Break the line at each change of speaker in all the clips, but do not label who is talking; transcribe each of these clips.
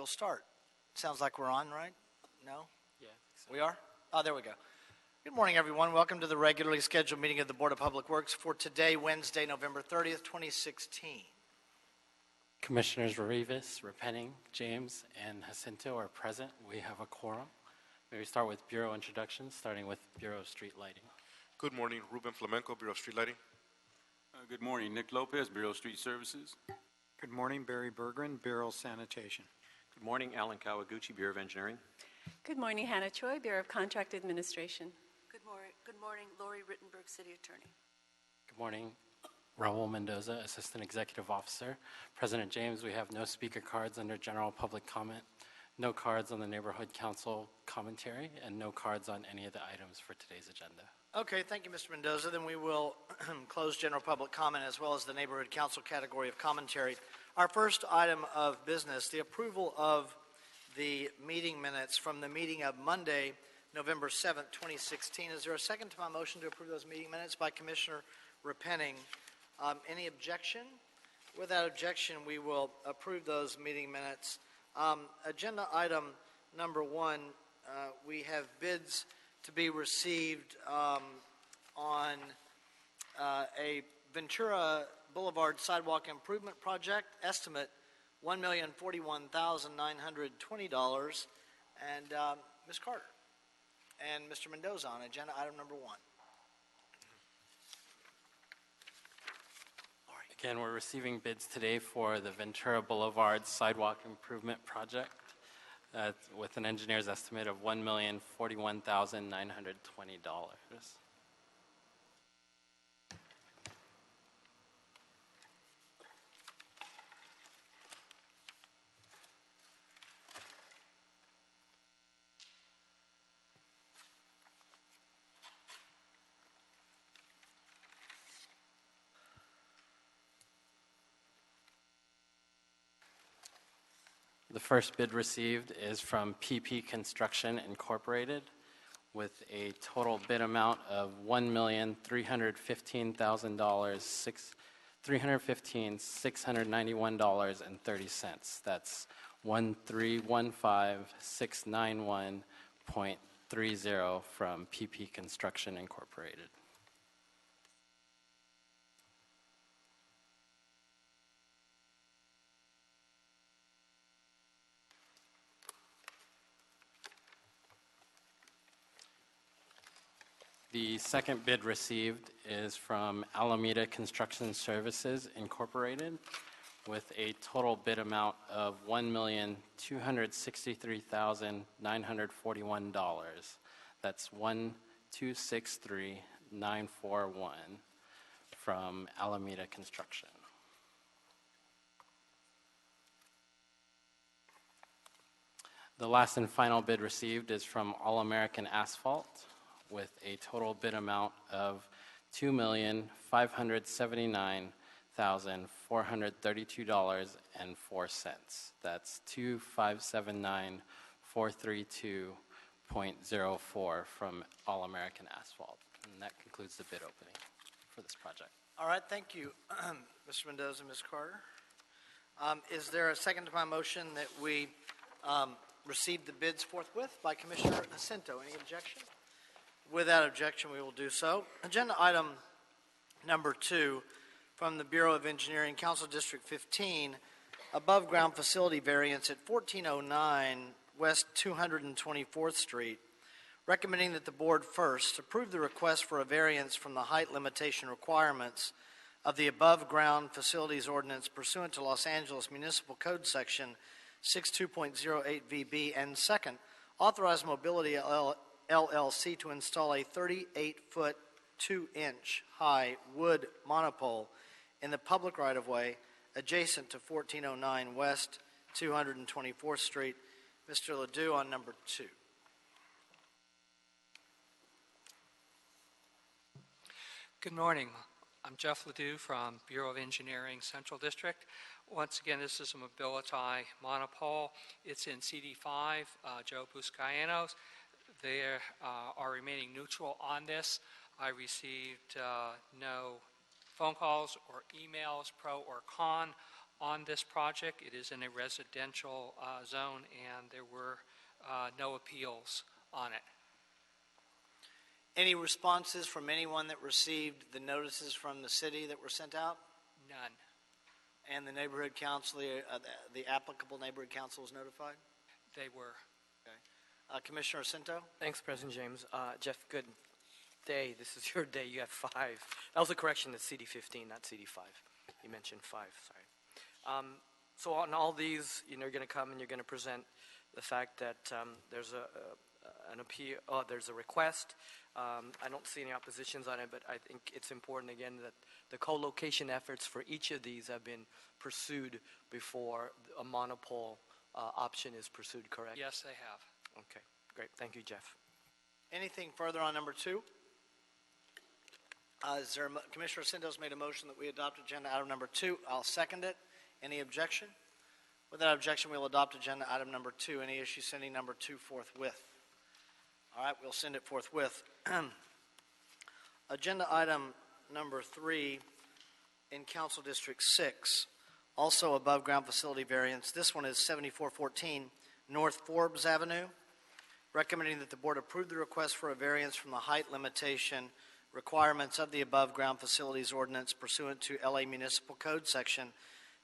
we'll start. Sounds like we're on, right? No?
Yeah, I think so.
We are? Oh, there we go. Good morning, everyone. Welcome to the regularly scheduled meeting of the Board of Public Works for today, Wednesday, November 30th, 2016.
Commissioners Rivas, Repenning, James, and Jacinto are present. We have a quorum. May we start with Bureau introductions, starting with Bureau of Street Lighting.
Good morning, Ruben Flamenco, Bureau of Street Lighting.
Good morning, Nick Lopez, Bureau of Street Services.
Good morning, Barry Bergren, Bureau of Sanitation.
Good morning, Alan Kawaguchi, Bureau of Engineering.
Good morning, Hannah Choi, Bureau of Contract Administration.
Good morning, Lori Rittenberg, City Attorney.
Good morning, Raul Mendoza, Assistant Executive Officer. President James, we have no speaker cards under general public comment, no cards on the Neighborhood Council commentary, and no cards on any of the items for today's agenda.
Okay, thank you, Mr. Mendoza. Then we will close general public comment as well as the Neighborhood Council category of commentary. Our first item of business, the approval of the meeting minutes from the meeting of Monday, November 7th, 2016. Is there a second to my motion to approve those meeting minutes by Commissioner Repenning? Any objection? Without objection, we will approve those meeting minutes. Agenda item number 1, we have bids to be received on a Ventura Boulevard Sidewalk Improvement Project, estimate $1,041,920. And Ms. Carter and Mr. Mendoza on agenda item number 1.
Again, we're receiving bids today for the Ventura Boulevard Sidewalk Improvement Project with an engineer's estimate of $1,041,920. The first bid received is from PP Construction Incorporated with a total bid amount of $1,315,691.30. That's $1,315,691.30 from PP Construction Incorporated. The second bid received is from Alameda Construction Services Incorporated with a total bid amount of $1,263,941. That's $1,263,941 from Alameda Construction. The last and final bid received is from All American Asphalt with a total bid amount of $2,579,432.04. That's $2,579,432.04 from All American Asphalt. And that concludes the bid opening for this project.
All right, thank you, Mr. Mendoza and Ms. Carter. Is there a second to my motion that we receive the bids forthwith by Commissioner Jacinto? Any objection? Without objection, we will do so. Agenda item number 2 from the Bureau of Engineering, Council District 15, above ground facility variance at 1409 West 224th Street, recommending that the board first approve the request for a variance from the height limitation requirements of the above ground facilities ordinance pursuant to Los Angeles Municipal Code Section 62.08 VB, and second, Authorized Mobility LLC to install a 38-foot, 2-inch high wood monopole in the public right-of-way adjacent to 1409 West 224th Street. Mr. Ledoux on number 2.
Good morning. I'm Jeff Ledoux from Bureau of Engineering Central District. Once again, this is a Mobility Monopole. It's in CD5, Joe Buscayanos. They are remaining neutral on this. I received no phone calls or emails, pro or con, on this project. It is in a residential zone, and there were no appeals on it.
Any responses from anyone that received the notices from the city that were sent out?
None.
And the neighborhood council, the applicable neighborhood council was notified?
They were.
Commissioner Cinto?
Thanks, President James. Jeff, good day. This is your day. You have 5. That was a correction to CD15, not CD5. You mentioned 5, sorry. So on all these, you're going to come and you're going to present the fact that there's an appeal, there's a request. I don't see any oppositions on it, but I think it's important, again, that the co-location efforts for each of these have been pursued before a monopole option is pursued, correct?
Yes, they have.
Okay, great. Thank you, Jeff.
Anything further on number 2? Commissioner Cinto's made a motion that we adopt agenda item number 2. I'll second it. Any objection? Without objection, we'll adopt agenda item number 2. Any issue sending number 2 forthwith? All right, we'll send it forthwith. Agenda item number 3 in Council District 6, also above ground facility variance. This one is 7414 North Forbes Avenue. Recommending that the board approve the request for a variance from the height limitation requirements of the above ground facilities ordinance pursuant to LA Municipal Code Section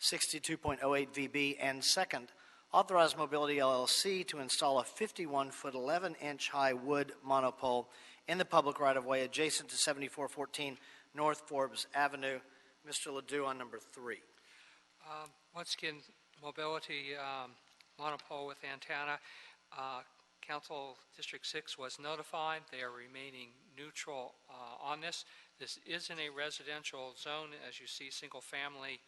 62.08 VB, and second, Authorized Mobility LLC to install a 51-foot, 11-inch high wood monopole in the public right-of-way adjacent to 7414 North Forbes Avenue. Mr. Ledoux on number 3.
Once again, mobility monopole with antenna. Council District 6 was notified. They are remaining neutral on this. This is in a residential zone, as you see, single-family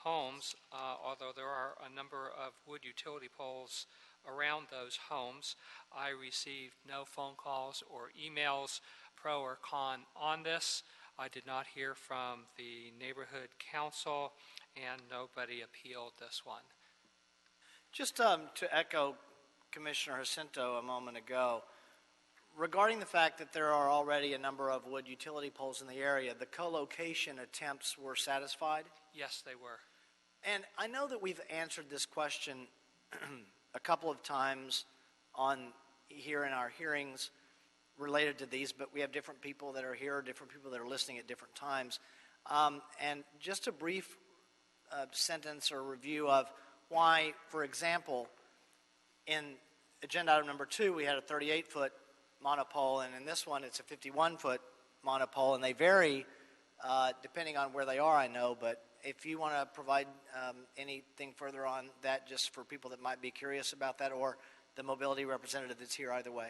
homes, although there are a number of wood utility poles around those homes. I received no phone calls or emails pro or con on this. I did not hear from the neighborhood council, and nobody appealed this one.
Just to echo Commissioner Jacinto a moment ago, regarding the fact that there are already a number of wood utility poles in the area, the co-location attempts were satisfied?
Yes, they were.
And I know that we've answered this question a couple of times here in our hearings related to these, but we have different people that are here, different people that are listening at different times. And just a brief sentence or review of why, for example, in agenda item number 2, we had a 38-foot monopole, and in this one, it's a 51-foot monopole, and they vary depending on where they are, I know, but if you want to provide anything further on that, just for people that might be curious about that, or the mobility representative that's here, either way.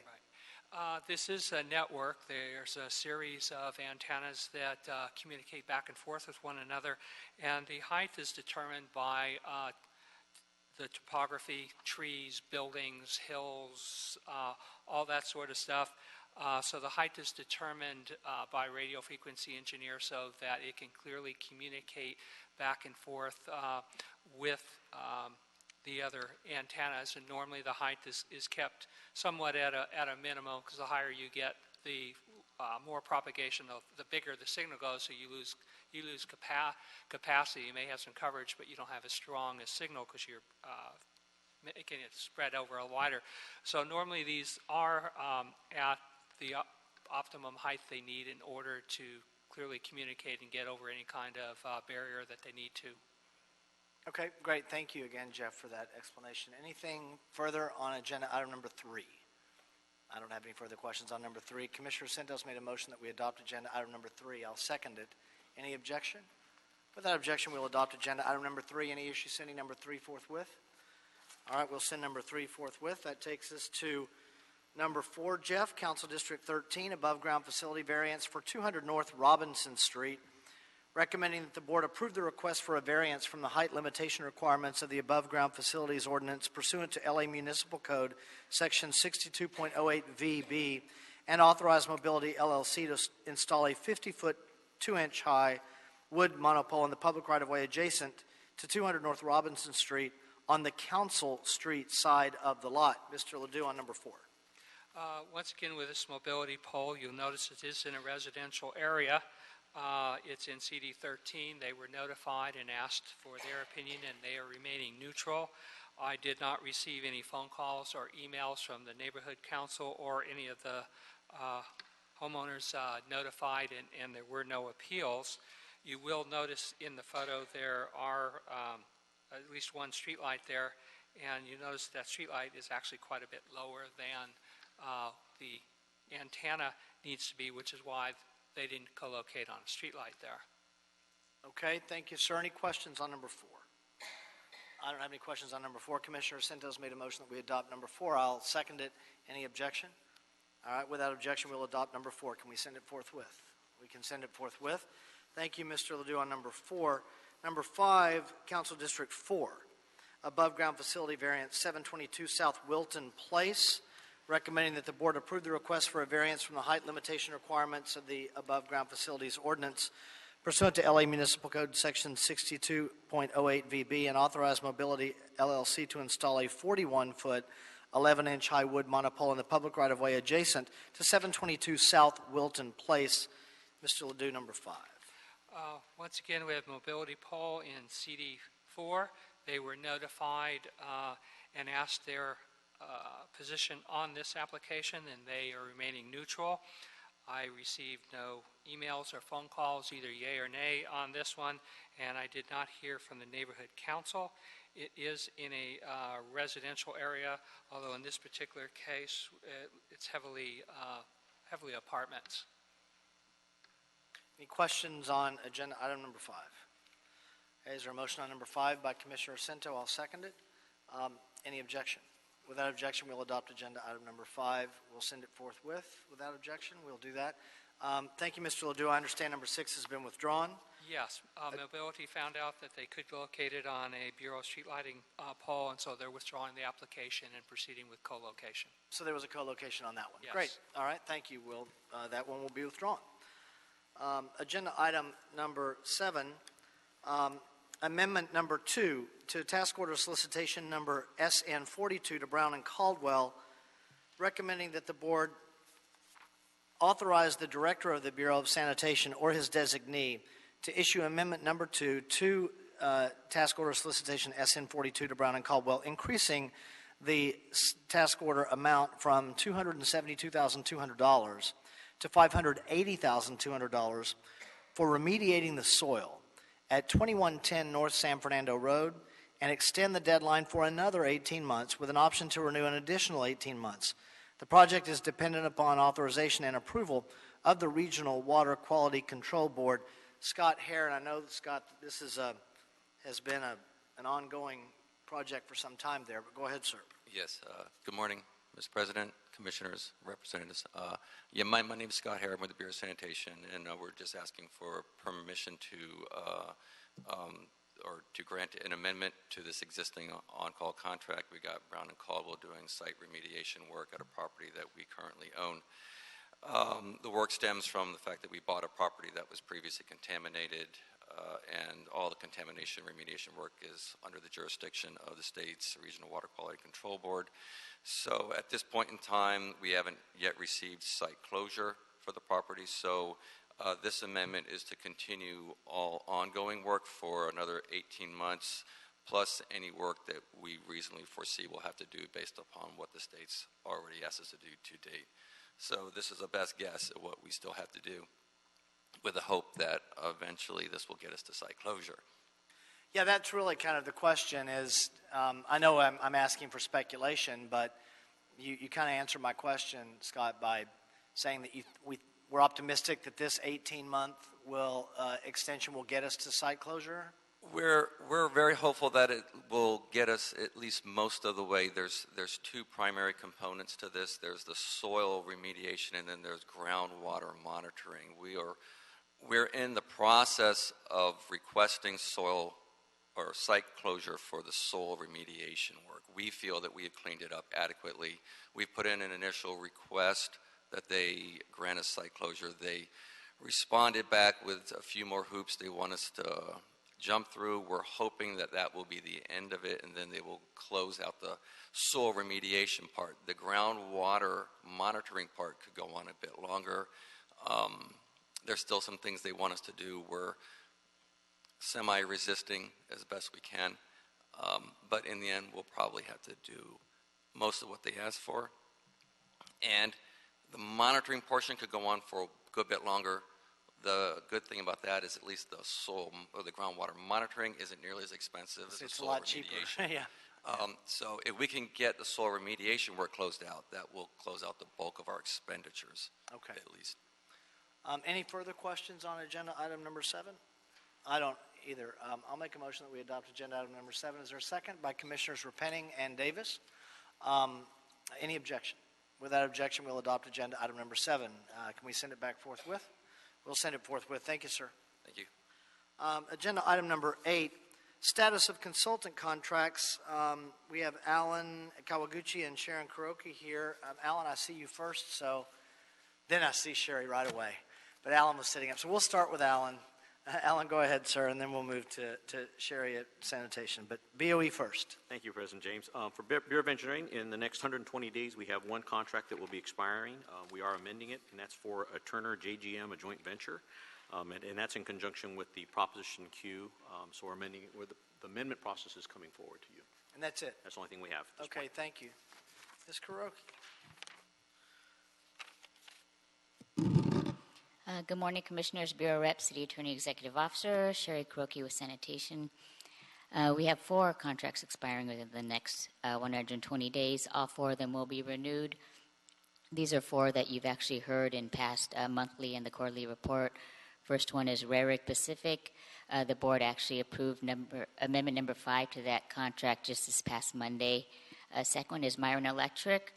Right. This is a network. There's a series of antennas that communicate back and forth with one another, and the height is determined by the topography, trees, buildings, hills, all that sort of stuff. So the height is determined by radio frequency engineer so that it can clearly communicate back and forth with the other antennas. And normally the height is kept somewhat at a minimum, because the higher you get, the more propagation, the bigger the signal goes, so you lose capacity. You may have some coverage, but you don't have as strong a signal because you're making it spread over a wider. So normally these are at the optimum height they need in order to clearly communicate and get over any kind of barrier that they need to.
Okay, great. Thank you again, Jeff, for that explanation. Anything further on agenda item number 3? I don't have any further questions on number 3. Commissioner Santos made a motion that we adopt agenda item number 3. I'll second it. Any objection? Without objection, we'll adopt agenda item number 3. Any issue sending number 3 forthwith? All right, we'll send number 3 forthwith. That takes us to number 4, Jeff, Council District 13, above ground facility variance for 200 North Robinson Street. Recommending that the board approve the request for a variance from the height limitation requirements of the above ground facilities ordinance pursuant to LA Municipal Code Section 62.08 VB, and Authorized Mobility LLC to install a 50-foot, 2-inch high wood monopole in the public right-of-way adjacent to 200 North Robinson Street on the Council Street side of the lot. Mr. Ledoux on number 4.
Once again, with this mobility pole, you'll notice it is in a residential area. It's in CD 13. They were notified and asked for their opinion, and they are remaining neutral. I did not receive any phone calls or emails from the neighborhood council or any of the homeowners notified, and there were no appeals. You will notice in the photo there are at least one street light there, and you notice that street light is actually quite a bit lower than the antenna needs to be, which is why they didn't co-locate on a street light there.
Okay, thank you, sir. Any questions on number 4? I don't have any questions on number 4. Commissioner Santos made a motion that we adopt number 4. I'll second it. Any objection? All right, without objection, we'll adopt number 4. Can we send it forthwith? We can send it forthwith. Thank you, Mr. Ledoux, on number 4. Number 5, Council District 4, above-ground facility variance 722 South Wilton Place, recommending that the board approve the request for a variance from the height limitation requirements of the above-ground facilities ordinance pursuant to LA Municipal Code Section 62.08 VB, and Authorized Mobility LLC to install a 41-foot, 11-inch high wood monopole in the public right-of-way adjacent to 722 South Wilton Place. Mr. Ledoux, number 5.
Once again, we have mobility pole in CD4. They were notified and asked their position on this application, and they are remaining neutral. I received no emails or phone calls, either yay or nay on this one, and I did not hear from the neighborhood council. It is in a residential area, although in this particular case, it's heavily apartments.
Any questions on agenda item number 5? Okay, is there a motion on number 5 by Commissioner Cento? I'll second it. Any objection? Without objection, we'll adopt agenda item number 5. We'll send it forthwith. Without objection, we'll do that. Thank you, Mr. Ledoux. I understand number 6 has been withdrawn.
Yes, Mobility found out that they could locate it on a Bureau of Street Lighting pole, and so they're withdrawing the application and proceeding with co-location.
So there was a co-location on that one.
Yes.
Great. All right. Thank you. That one will be withdrawn. Agenda item number 7, amendment number 2 to task order solicitation number SN 42 to Brown and Caldwell, recommending that the board authorize the director of the Bureau of Sanitation or his designee to issue amendment number 2 to task order solicitation SN 42 to Brown and Caldwell, increasing the task order amount from $272,200 to $580,200 for remediating the soil at 2110 North San Fernando Road, and extend the deadline for another 18 months with an option to renew an additional 18 months. The project is dependent upon authorization and approval of the Regional Water Quality Control Board. Scott Hare, and I know, Scott, this is has been an ongoing project for some time there, but go ahead, sir.
Yes, good morning, Mr. President, Commissioners, Representatives. My name is Scott Hare. I'm with the Bureau of Sanitation, and we're just asking for permission to grant an amendment to this existing on-call contract. We got Brown and Caldwell doing site remediation work at a property that we currently own. The work stems from the fact that we bought a property that was previously contaminated, and all the contamination remediation work is under the jurisdiction of the state's Regional Water Quality Control Board. So at this point in time, we haven't yet received site closure for the property, so this amendment is to continue all ongoing work for another 18 months, plus any work that we reasonably foresee we'll have to do based upon what the state's already asked us to do to date. So this is a best guess at what we still have to do, with the hope that eventually this will get us to site closure.
Yeah, that's really kind of the question is, I know I'm asking for speculation, but you kind of answered my question, Scott, by saying that we're optimistic that this 18-month extension will get us to site closure?
We're very hopeful that it will get us at least most of the way. There's two primary components to this. There's the soil remediation, and then there's groundwater monitoring. We're in the process of requesting soil or site closure for the soil remediation work. We feel that we have cleaned it up adequately. We've put in an initial request that they grant us site closure. They responded back with a few more hoops they want us to jump through. We're hoping that that will be the end of it, and then they will close out the soil remediation part. The groundwater monitoring part could go on a bit longer. There's still some things they want us to do. We're semi-resisting as best we can, but in the end, we'll probably have to do most of what they ask for. And the monitoring portion could go on for a good bit longer. The good thing about that is at least the soil or the groundwater monitoring isn't nearly as expensive as the
It's a
soil
lot cheaper.
remediation.
Yeah.
So if we can get the soil remediation work closed out, that will close out the bulk of our expenditures,
Okay.
at least.
Any further questions on agenda item number 7? I don't either. I'll make a motion that we adopt agenda item number 7. Is there a second? By Commissioners Repenning and Davis. Any objection? Without objection, we'll adopt agenda item number 7. Can we send it back forthwith? We'll send it forthwith. Thank you, sir.
Thank you.
Agenda item number 8, status of consultant contracts. We have Alan Kawaguchi and Sharon Kuroki here. Alan, I see you first, so then I see Sherry right away. But Alan was sitting up. So we'll start with Alan. Alan, go ahead, sir, and then we'll move to Sherry at sanitation. But BOE first.
Thank you, President James. For Bureau of Engineering, in the next 120 days, we have one contract that will be expiring. We are amending it, and that's for a Turner JGM, a joint venture. And that's in conjunction with the Proposition Q. So we're amending it, where the amendment process is coming forward to you.
And that's it.
That's the only thing we have at this
Okay,
point.
thank you. Ms. Kuroki.
Good morning, Commissioners, Bureau Rep, City Attorney, Executive Officer, Sherry Kuroki with Sanitation. We have 4 contracts expiring within the next 120 days. All 4 of them will be renewed. These are 4 that you've actually heard in past monthly and the quarterly report. First one is Rarick Pacific. The board actually approved amendment number 5 to that contract just this past Monday. Second one is Myron Electric.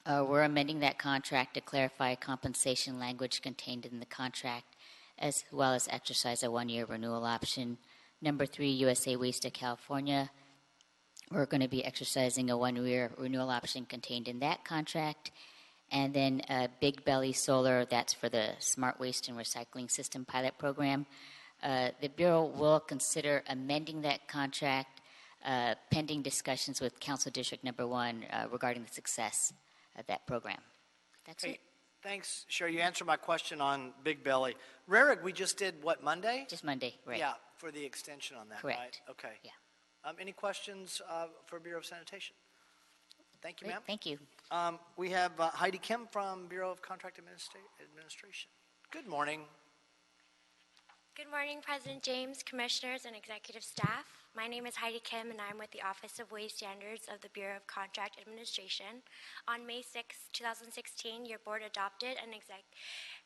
We're amending that contract to clarify compensation language contained in the contract, as well as exercise a 1-year renewal option. Number 3, USA Waste of California. We're going to be exercising a 1-year renewal option contained in that contract. And then Big Belly Solar, that's for the Smart Waste and Recycling System Pilot Program. The Bureau will consider amending that contract pending discussions with Council District Number 1 regarding the success of that program. That's
Hey,
it.
thanks, Sherry. You answered my question on Big Belly. Rarick, we just did what, Monday?
Just Monday, right?
Yeah, for the extension on that,
Correct.
right? Okay.
Yeah.
Any questions for Bureau of Sanitation? Thank you,
Great,
ma'am.
thank you.
We have Heidi Kim from Bureau of Contract Administration. Good morning.
Good morning, President James, Commissioners, and executive staff. My name is Heidi Kim, and I'm with the Office of Waste Standards of the Bureau of Contract Administration. On May 6, 2016, your board adopted and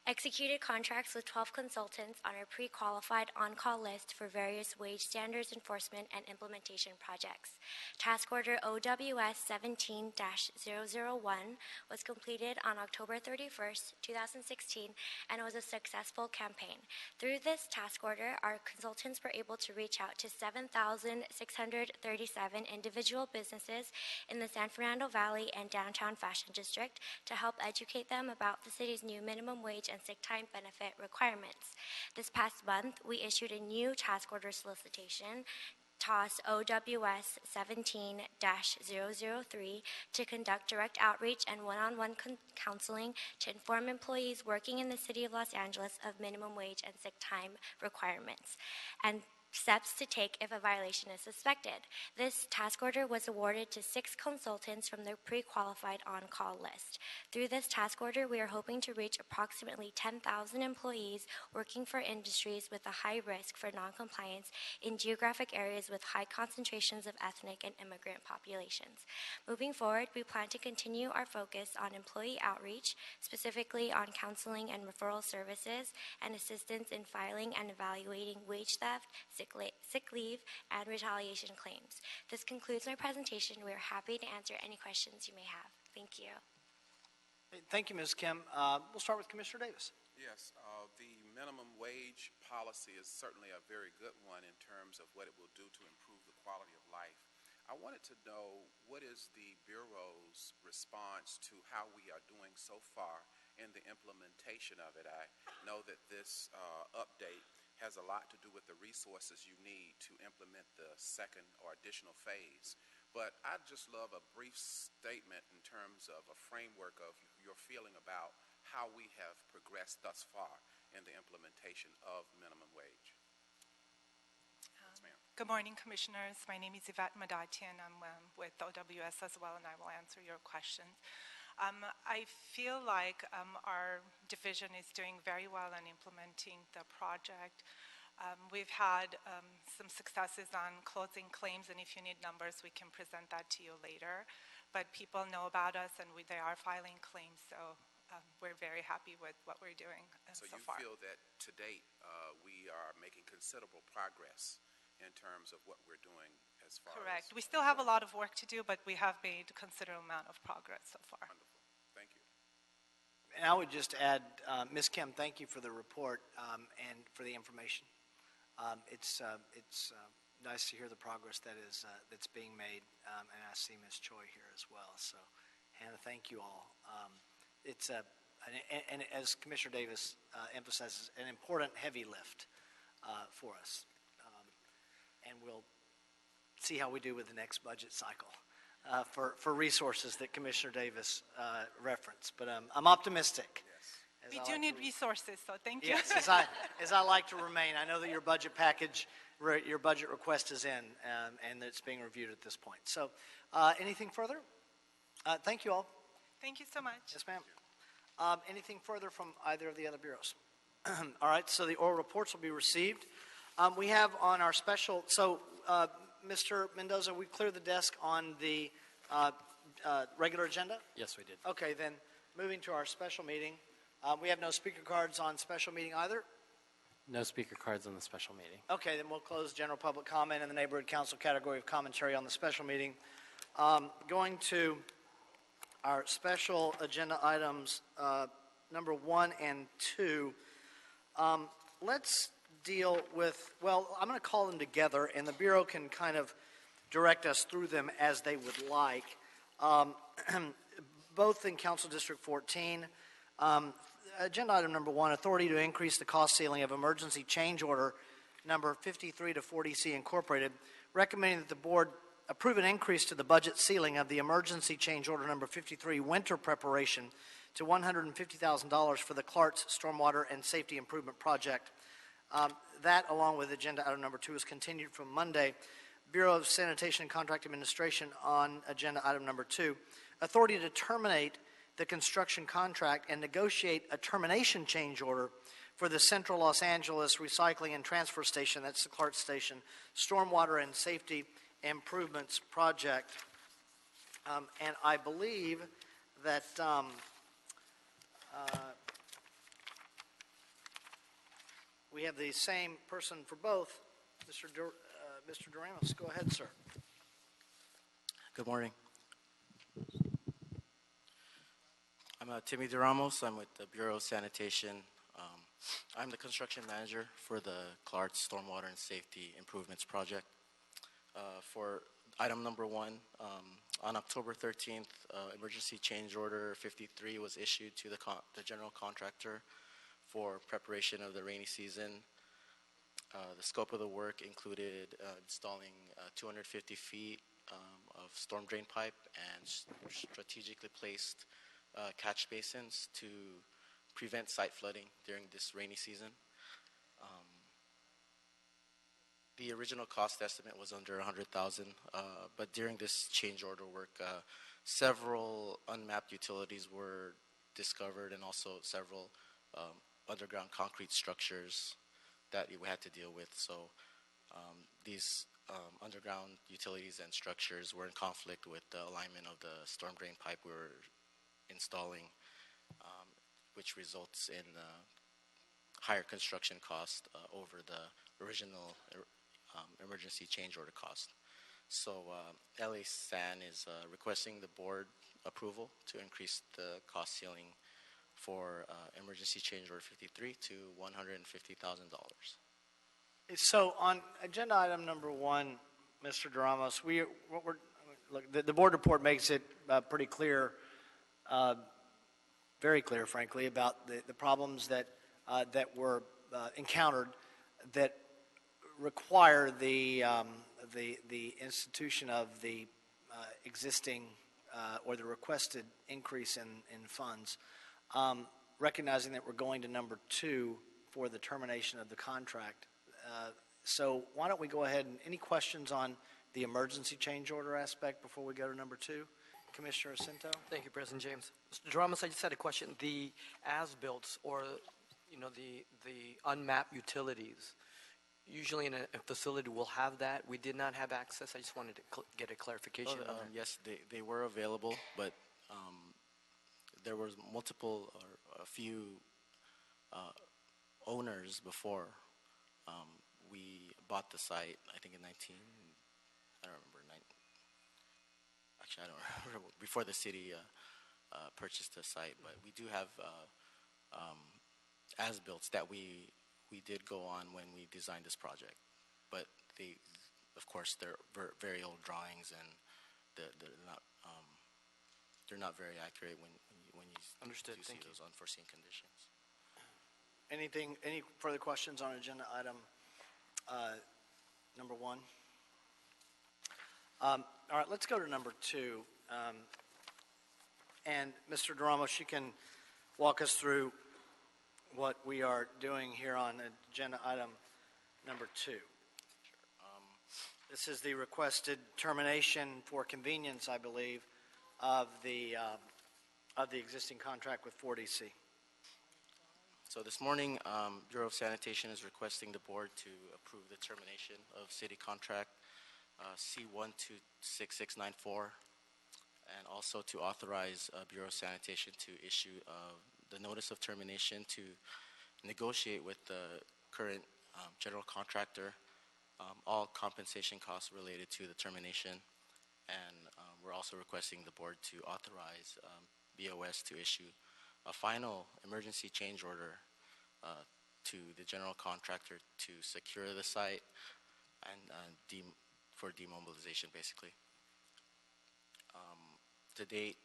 executed contracts with 12 consultants on our pre-qualified on-call list for various wage standards enforcement and implementation projects. Task Order OWS 17-001 was completed on October 31st, 2016, and it was a successful campaign. Through this task order, our consultants were able to reach out to 7,637 individual businesses in the San Fernando Valley and Downtown Fashion District to help educate them about the city's new minimum wage and sick time benefit requirements. This past month, we issued a new task order solicitation, TOS OWS 17-003, to conduct direct outreach and one-on-one counseling to inform employees working in the City of Los Angeles of minimum wage and sick time requirements and steps to take if a violation is suspected. This task order was awarded to 6 consultants from the pre-qualified on-call list. Through this task order, we are hoping to reach approximately 10,000 employees working for industries with a high risk for noncompliance in geographic areas with high concentrations of ethnic and immigrant populations. Moving forward, we plan to continue our focus on employee outreach, specifically on counseling and referral services and assistance in filing and evaluating wage theft, sick leave, and retaliation claims. This concludes my presentation. We are happy to answer any questions you may have. Thank you.
Thank you, Ms. Kim. We'll start with Commissioner Davis.
Yes, the minimum wage policy is certainly a very good one in terms of what it will do to improve the quality of life. I wanted to know, what is the Bureau's response to how we are doing so far in the implementation of it? I know that this update has a lot to do with the resources you need to implement the second or additional phase. But I'd just love a brief statement in terms of a framework of your feeling about how we have progressed thus far in the implementation of minimum wage? Yes, ma'am.
Good morning, Commissioners. My name is Yvette Madatian. I'm with OWS as well, and I will answer your questions. I feel like our division is doing very well in implementing the project. We've had some successes on closing claims, and if you need numbers, we can present that to you later. But people know about us, and they are filing claims, so we're very happy with what we're doing so far.
So you feel that to date, we are making considerable progress in terms of what we're doing as far as...
Correct. We still have a lot of work to do, but we have made a considerable amount of progress so far.
Wonderful. Thank you.
And I would just add, Ms. Kim, thank you for the report and for the information. It's nice to hear the progress that's being made, and I see Ms. Choi here as well. So, Hannah, thank you all. It's and as Commissioner Davis emphasizes, an important heavy lift for us, and we'll see how we do with the next budget cycle for resources that Commissioner Davis referenced. But I'm optimistic.
We do need resources, so thank you.
Yes, as I like to remain. I know that your budget package, your budget request is in, and it's being reviewed at this point. So, anything further? Thank you all.
Thank you so much.
Yes, ma'am. Anything further from either of the other bureaus? All right, so the oral reports will be received. We have on our special, so Mr. Mendoza, we cleared the desk on the regular agenda?
Yes, we did.
Okay, then moving to our special meeting. We have no speaker cards on special meeting either?
No speaker cards on the special meeting.
Okay, then we'll close general public comment in the neighborhood council category of commentary on the special meeting. Going to our special agenda items, number 1 and 2. Let's deal with, well, I'm going to call them together, and the Bureau can kind of direct us through them as they would like. Both in Council District 14, agenda item number 1, authority to increase the cost ceiling of emergency change order number 53 to 40C Incorporated, recommending that the board approve an increase to the budget ceiling of the emergency change order number 53 winter preparation to $150,000 for the Clark's Stormwater and Safety Improvement Project. That, along with agenda item number 2, is continued from Monday. Bureau of Sanitation and Contract Administration on agenda item number 2. Authority to terminate the construction contract and negotiate a termination change order for the Central Los Angeles Recycling and Transfer Station, that's the Clark Station, Stormwater and Safety Improvements Project. And I believe that we have the same person for both. Mr. Duramos, go ahead, sir.
Good morning. I'm Timmy Duramos. I'm with the Bureau of Sanitation. I'm the construction manager for the Clark Stormwater and Safety Improvements Project. For item number 1, on October 13th, emergency change order 53 was issued to the general contractor for preparation of the rainy season. The scope of the work included installing 250 feet of storm drain pipe and strategically placed catch basins to prevent site flooding during this rainy season. The original cost estimate was under $100,000, but during this change order work, several unmapped utilities were discovered, and also several underground concrete structures that we had to deal with. So these underground utilities and structures were in conflict with the alignment of the storm drain pipe we were installing, which results in higher construction cost over the original emergency change order cost. So LA San is requesting the board approval to increase the cost ceiling for emergency change order 53 to $150,000.
So on agenda item number 1, Mr. Duramos, the board report makes it pretty clear, very clear, frankly, about the problems that were encountered that require the institution of the existing or the requested increase in funds. Recognizing that we're going to number 2 for the termination of the contract. So why don't we go ahead and, any questions on the emergency change order aspect before we go to number 2? Commissioner Jacinto?
Thank you, President James. Mr. Ramos, I just had a question. The as-built or, the unmapped utilities, usually in a facility will have that. We did not have access. I just wanted to get a clarification on that.
Yes, they were available, but there was multiple or a few owners before we bought the site. I think in I don't remember. Actually, I don't remember before the city purchased the site, but we do have as-builts that we did go on when we designed this project. But they, of course, they're very old drawings, and they're not very accurate when you
Understood.
do
Thank
see
you.
those unforeseen conditions.
Any further questions on agenda item number 1? All right, let's go to number 2. And Mr. DeRamos, you can walk us through what we are doing here on agenda item number 2. This is the requested termination for convenience, I believe, of the existing contract with 4DC.
So this morning, Bureau of Sanitation is requesting the board to approve the termination of city contract C126694, and also to authorize Bureau of Sanitation to issue the notice of termination to negotiate with the current general contractor all compensation costs related to the termination. And we're also requesting the board to authorize BOS to issue a final emergency change order to the general contractor to secure the site and for demobilization, basically. To date,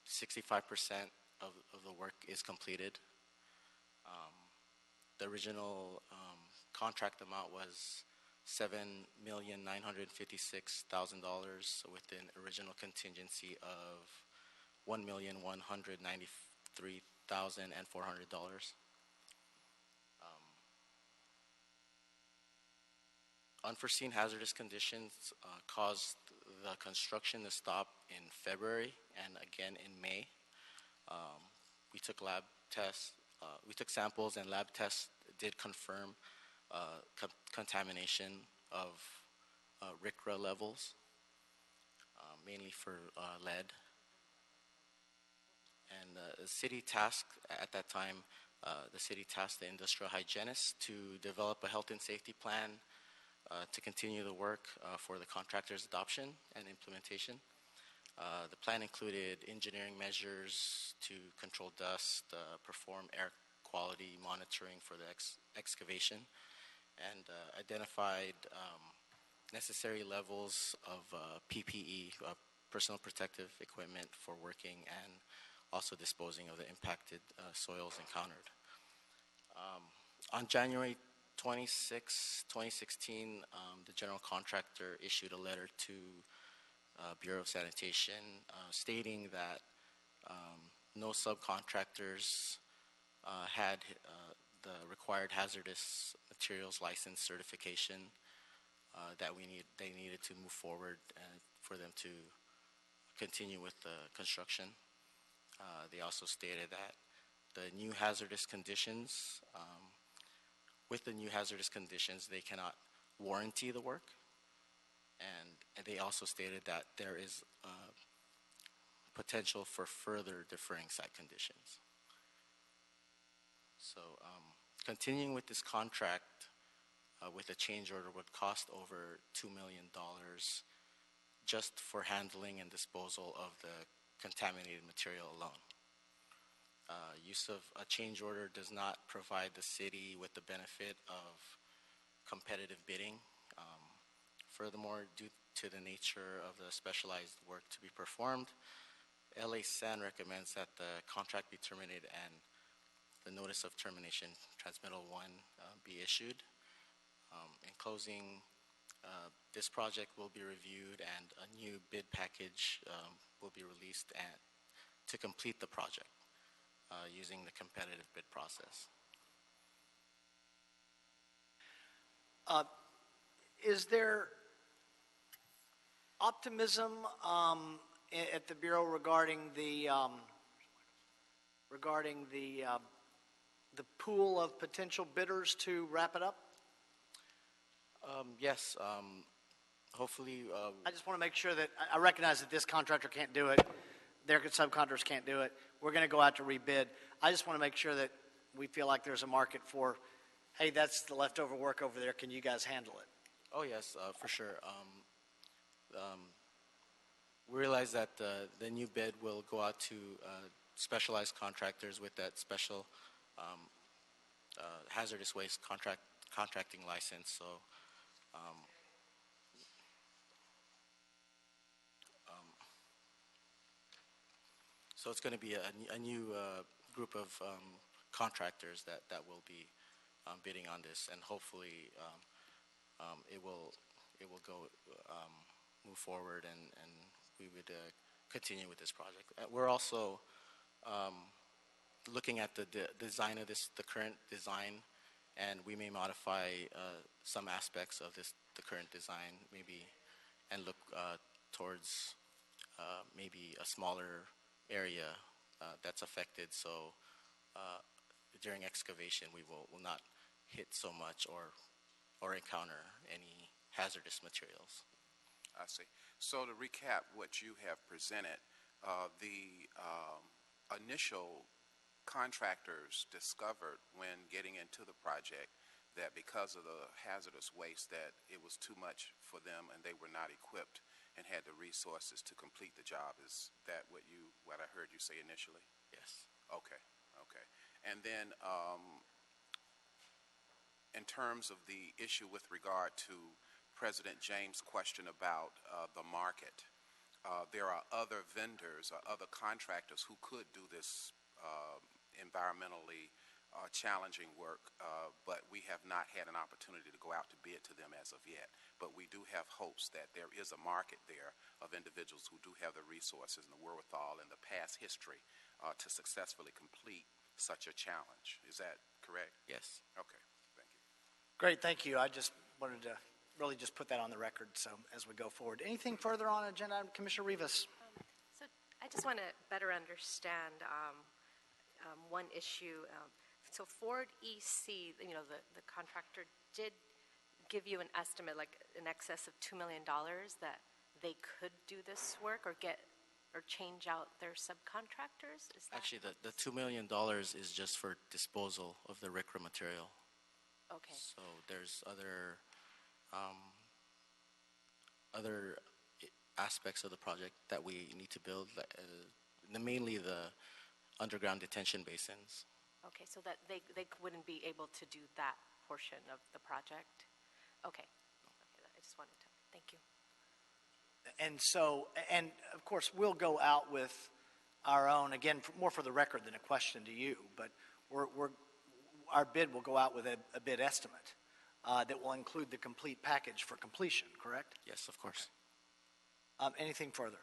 65% of the work is completed. The original contract amount was $7,956,000 with an original contingency of $1,193,400. Unforeseen hazardous conditions caused the construction to stop in February and again in May. We took lab tests, we took samples, and lab tests did confirm contamination of RCRA levels, mainly for lead. And the city tasked at that time, the city tasked the industrial hygienist to develop a health and safety plan to continue the work for the contractor's adoption and implementation. The plan included engineering measures to control dust, perform air quality monitoring for the excavation, and identified necessary levels of PPE, personal protective equipment for working, and also disposing of the impacted soils encountered. On January 26, 2016, the general contractor issued a letter to Bureau of Sanitation stating that no subcontractors had the required hazardous materials license certification that they needed to move forward for them to continue with the construction. They also stated that the new hazardous conditions, with the new hazardous conditions, they cannot warranty the work. And they also stated that there is potential for further differing site conditions. So continuing with this contract with a change order would cost over $2 million just for handling and disposal of the contaminated material alone. Use of a change order does not provide the city with the benefit of competitive bidding. Furthermore, due to the nature of the specialized work to be performed, LA San recommends that the contract be terminated and the notice of termination, transmittal 1, be issued. In closing, this project will be reviewed and a new bid package will be released to complete the project using the competitive bid process.
Is there optimism at the Bureau regarding the pool of potential bidders to wrap it up?
Yes, hopefully,
I just want to make sure that, I recognize that this contractor can't do it, their subcontractors can't do it, we're going to go out to rebid. I just want to make sure that we feel like there's a market for, hey, that's the leftover work over there, can you guys handle it?
oh yes, for sure. We realize that the new bid will go out to specialized contractors with that special hazardous waste contracting license. So it's going to be a new group of contractors that will be bidding on this, and hopefully it will go move forward, and we would continue with this project. We're also looking at the design of the current design, and we may modify some aspects of the current design, maybe, and look towards maybe a smaller area that's affected. So during excavation, we will not hit so much or encounter any hazardous materials.
I see. So to recap what you have presented, the initial contractors discovered when getting into the project that because of the hazardous waste that it was too much for them and they were not equipped and had the resources to complete the job. Is that what I heard you say initially?
Yes.
Okay. And then in terms of the issue with regard to President James' question about the market, there are other vendors or other contractors who could do this environmentally challenging work, but we have not had an opportunity to go out to bid to them as of yet. But we do have hopes that there is a market there of individuals who do have the resources and the wherewithal and the past history to successfully complete such a challenge. Is that correct?
Yes.
Okay. Thank you.
Great, thank you. I just wanted to really just put that on the record, so as we go forward. Anything further on agenda item? Commissioner Rivas?
So I just want to better understand one issue. So Ford EC, the contractor did give you an estimate, like in excess of $2 million, that they could do this work or change out their subcontractors? Is that
Actually, the $2 million is just for disposal of the RCRA material.
okay?
So there's other aspects of the project that we need to build, mainly the underground detention basins.
Okay, so that they wouldn't be able to do that portion of the project? Okay, I just wanted to, thank you.
And of course, we'll go out with our own, again, more for the record than a question to you, but our bid will go out with a bid estimate that will include the complete package for completion, correct?
Yes, of course.
Anything further?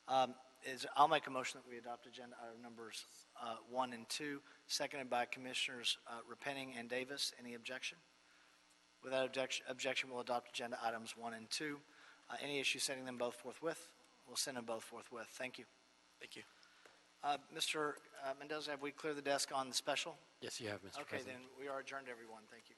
I'll make a motion that we adopt agenda item numbers 1 and 2, seconded by Commissioners Repenning and Davis. Any objection? Without objection, we'll adopt agenda items 1 and 2. Any issue sending them both forthwith? We'll send them both forthwith. Thank you.
Thank you.
Mr. Mendoza, have we cleared the desk on the special?
Yes, you have, Mr.
Okay,
President.
then we are adjourned, everyone. Thank you.